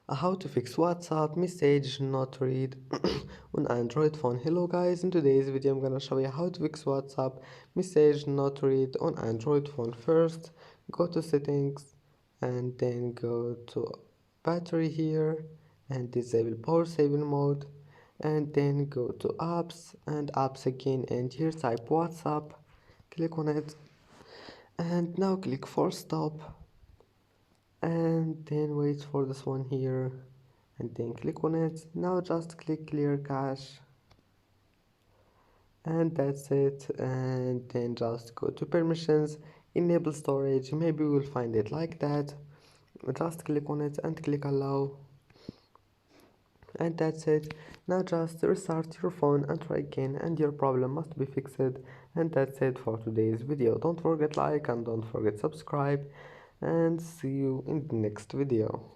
How to fix WhatsApp message not read on Android phone. Hello guys, in today's video I'm gonna show you how to fix WhatsApp message not read on Android phone. First, go to settings and then go to battery here and disable power saving mode, and then go to apps and apps again, and here type WhatsApp, click on it, and now click force stop, and then wait for this one here, and then click on it. Now just click clear cache, and that's it. And then just go to permissions, enable storage, maybe we'll find it like that. Just click on it and click allow, and that's it. Now just restart your phone and try again, and your problem must be fixed. And that's it for today's video. Don't forget like and don't forget subscribe, and see you in the next video.